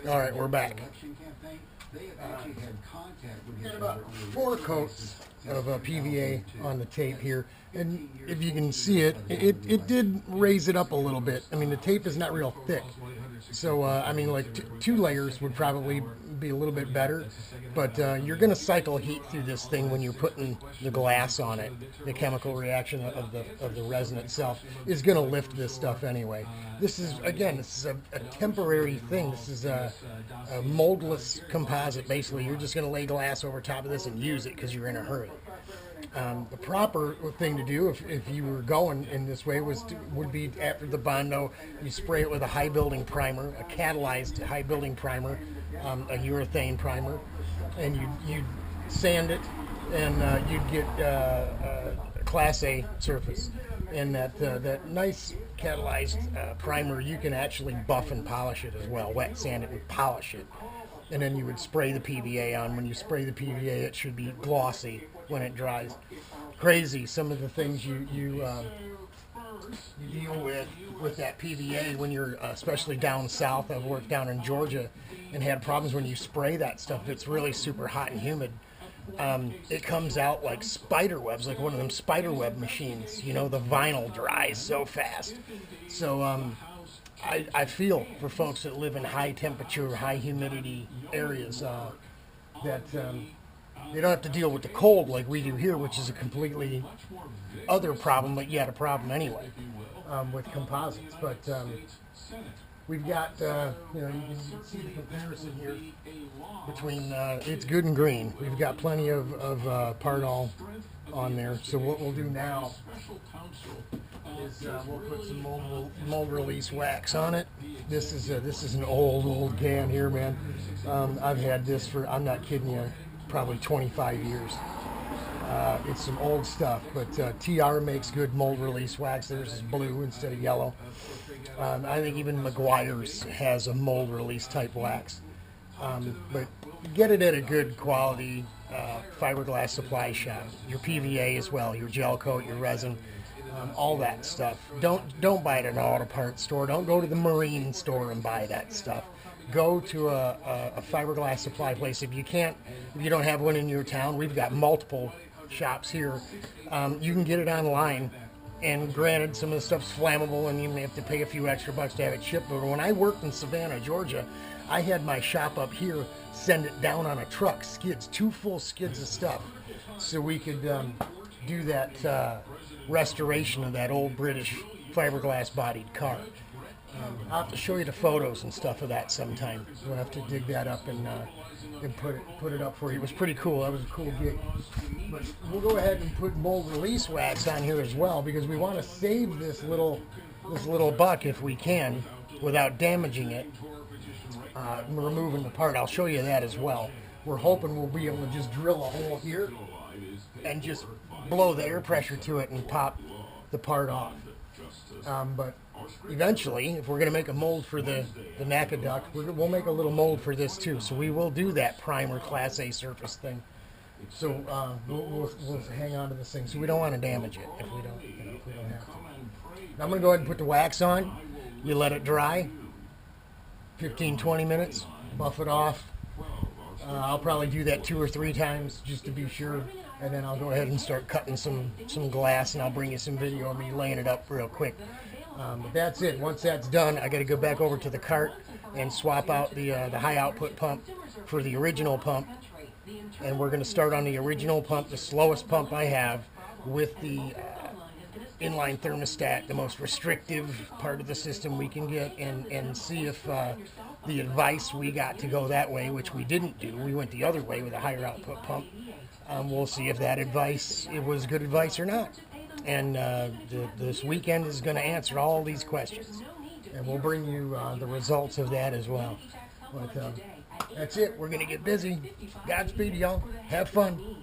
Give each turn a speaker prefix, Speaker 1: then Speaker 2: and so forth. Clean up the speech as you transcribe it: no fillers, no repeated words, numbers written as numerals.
Speaker 1: All right, we're back. Got about 4 coats of PVA on the tape here, and if you can see it, it did raise it up a little bit. I mean, the tape is not real thick, so I mean, like 2 layers would probably be a little bit better, but you're going to cycle heat through this thing when you're putting the glass on it. The chemical reaction of the resin itself is going to lift this stuff anyway. This is, again, this is a temporary thing. This is a moldless composite. Basically, you're just going to lay glass over top of this and use it because you're in a hurry. The proper thing to do, if you were going in this way, would be after the Bondo, you spray it with a high building primer, a catalyzed high building primer, a urethane primer, and you'd sand it, and you'd get a Class A surface. And that nice catalyzed primer, you can actually buff and polish it as well, wet sand it and polish it. And then you would spray the PVA on. When you spray the PVA, it should be glossy when it dries. Crazy, some of the things you deal with that PVA when you're especially down south. I've worked down in Georgia and had problems when you spray that stuff. It's really super hot and humid. It comes out like spider webs, like one of them spider web machines. You know, the vinyl dries so fast. So I feel for folks that live in high temperature, high humidity areas that they don't have to deal with the cold like we do here, which is a completely other problem, but yet a problem anyway with composites. But we've got, you know, you can see the comparison here between it's good and green. We've got plenty of Partol on there. So what we'll do now is we'll put some mold release wax on it. This is an old can here, man. I've had this for, I'm not kidding you, probably 25 years. It's some old stuff, but TR makes good mold release wax. Theirs is blue instead of yellow. I think even McGuire's has a mold release type wax. But get it at a good quality fiberglass supply shop. Your PVA as well, your gel coat, your resin, all that stuff. Don't buy it at an auto parts store. Don't go to the marine store and buy that stuff. Go to a fiberglass supply place. If you don't have one in your town, we've got multiple shops here. You can get it online. And granted, some of the stuff's flammable and you may have to pay a few extra bucks to have it shipped. But when I worked in Savannah, Georgia, I had my shop up here send it down on a truck, skids, 2 full skids of stuff, so we could do that restoration of that old British fiberglass bodied car. I'll have to show you the photos and stuff of that sometime. We'll have to dig that up and put it up for you. It was pretty cool. That was a cool gig. But we'll go ahead and put mold release wax on here as well, because we want to save this little buck if we can without damaging it. Removing the part. I'll show you that as well. We're hoping we'll be able to just drill a hole here and just blow the air pressure to it and pop the part off. But eventually, if we're going to make a mold for the NACA duct, we'll make a little mold for this too. So we will do that primer Class A surface thing. So we'll hang on to this thing. So we don't want to damage it if we don't, if we don't have to. Now I'm going to go ahead and put the wax on. You let it dry. 15-20 minutes. Buff it off. I'll probably do that 2 or 3 times just to be sure. And then I'll go ahead and start cutting some glass, and I'll bring you some video of me laying it up real quick. But that's it. Once that's done, I got to go back over to the cart and swap out the high output pump for the original pump. And we're going to start on the original pump, the slowest pump I have, with the inline thermostat, the most restrictive part of the system we can get, and see if the advice we got to go that way, which we didn't do, we went the other way with a higher output pump. We'll see if that advice, it was good advice or not. And this weekend is going to answer all these questions. And we'll bring you the results of that as well. But that's it. We're going to get busy. Godspeed, y'all. Have fun.